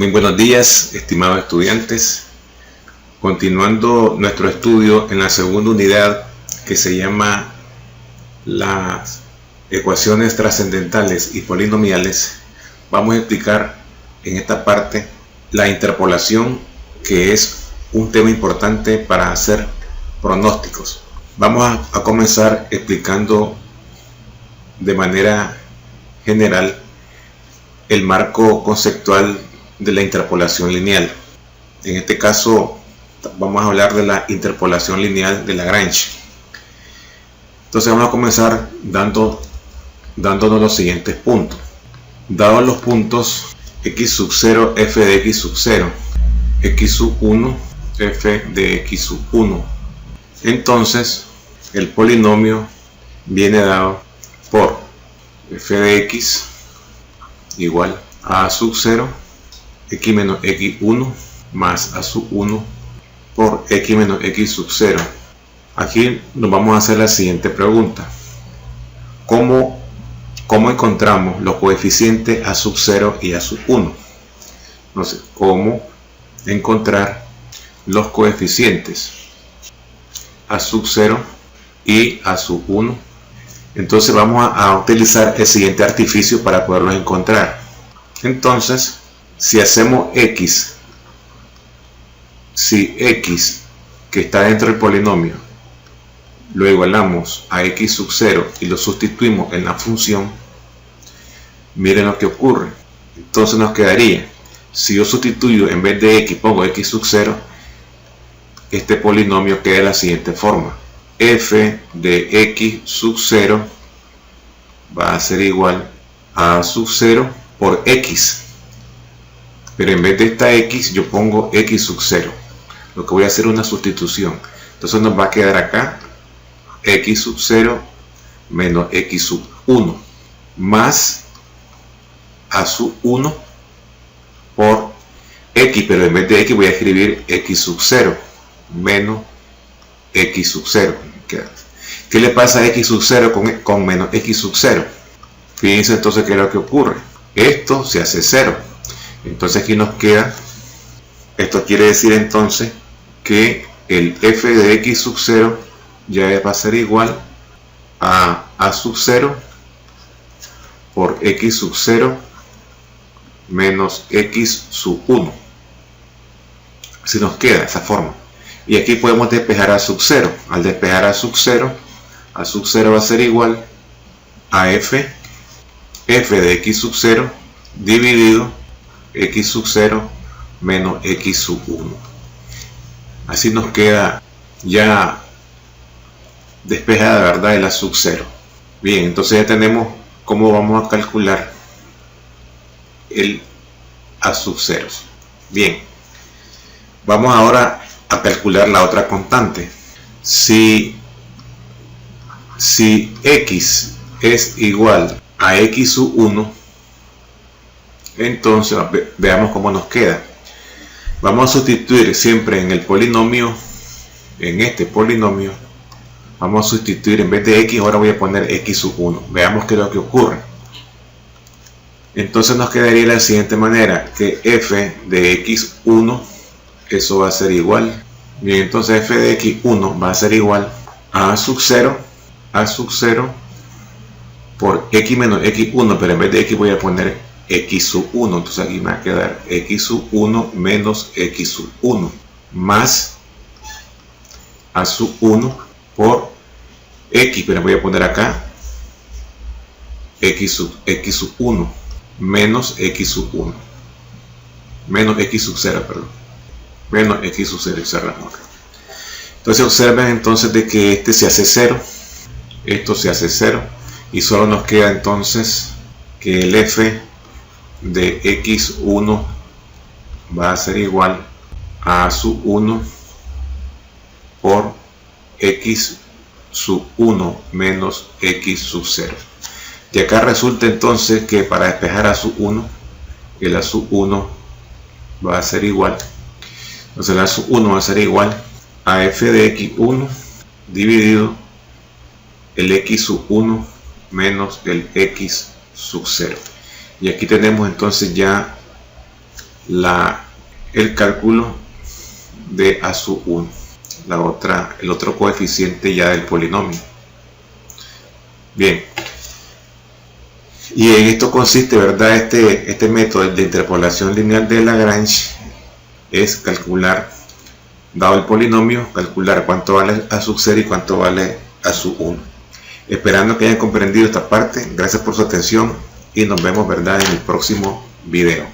Muy buenos días, estimados estudiantes. Continuando nuestro estudio en la segunda unidad que se llama las ecuaciones trascendentales y polinomiales, vamos a explicar en esta parte la interpolación, que es un tema importante para hacer pronósticos. Vamos a comenzar explicando de manera general el marco conceptual de la interpolación lineal. En este caso vamos a hablar de la interpolación lineal de Lagrange. Entonces vamos a comenzar dándonos los siguientes puntos. Dados los puntos x sub 0, f de x sub 0, x sub 1, f de x sub 1, entonces el polinomio viene dado por f de x igual a sub 0, x menos x1 más a sub 1 por x menos x sub 0. Aquí nos vamos a hacer la siguiente pregunta: ¿Cómo encontramos los coeficientes a sub 0 y a sub 1? Entonces, ¿cómo encontrar los coeficientes a sub 0 y a sub 1? Entonces vamos a utilizar el siguiente artificio para poderlos encontrar. Entonces, si x que está dentro del polinomio lo igualamos a x sub 0 y lo sustituimos en la función, miren lo que ocurre. Entonces nos quedaría, si yo sustituyo en vez de x pongo x sub 0, este polinomio queda de la siguiente forma: f de x sub 0 va a ser igual a sub 0 por x, pero en vez de esta x yo pongo x sub 0. Lo que voy a hacer es una sustitución. Entonces nos va a quedar acá x sub 0 menos x sub 1 más a sub 1 por x, pero en vez de x voy a escribir x sub 0 menos x sub 0. ¿Qué le pasa a x sub 0 con menos x sub 0? Fíjense entonces qué es lo que ocurre. Esto se hace 0. Entonces aquí nos queda, esto quiere decir entonces que el f de x sub 0 ya va a ser igual a sub 0 por x sub 0 menos x sub 1. Así nos queda esa forma. Y aquí podemos despejar a sub 0. Al despejar a sub 0 va a ser igual a f de x sub 0 dividido x sub 0 menos x sub 1. Así nos queda ya despejada, ¿verdad?, la sub 0. Bien, entonces ya tenemos cómo vamos a calcular el a sub 0. Bien, vamos ahora a calcular la otra constante. Si x es igual a x sub 1, entonces veamos cómo nos queda. Vamos a sustituir siempre en el polinomio, en este polinomio, vamos a sustituir en vez de x, ahora voy a poner x sub 1. Veamos qué es lo que ocurre. Entonces nos quedaría de la siguiente manera, que f de x1, eso va a ser igual. Bien, entonces f de x1 va a ser igual a sub 0 por x menos x1, pero en vez de x voy a poner x sub 1, entonces aquí me va a quedar x sub 1 menos x sub 1 más a sub 1 por x, pero voy a poner acá x sub 1 menos x sub 1 menos x sub 0, perdón, menos x sub 0, y cerramos acá. Entonces observen entonces de que este se hace 0, esto se hace 0, y solo nos queda entonces que el f de x1 va a ser igual a sub 1 por x sub 1 menos x sub 0. Y acá resulta entonces que para despejar a sub 1, el a sub 1 va a ser igual, entonces el a sub 1 va a ser igual a f de x1 dividido el x sub 1 menos el x sub 0. Y aquí tenemos entonces ya el cálculo de a sub 1, el otro coeficiente ya del polinomio. Bien, y en esto consiste, ¿verdad? Este método de interpolación lineal de Lagrange es calcular, dado el polinomio, calcular cuánto vale a sub 0 y cuánto vale a sub 1. Esperando que hayan comprendido esta parte, gracias por su atención y nos vemos, ¿verdad?, en el próximo video.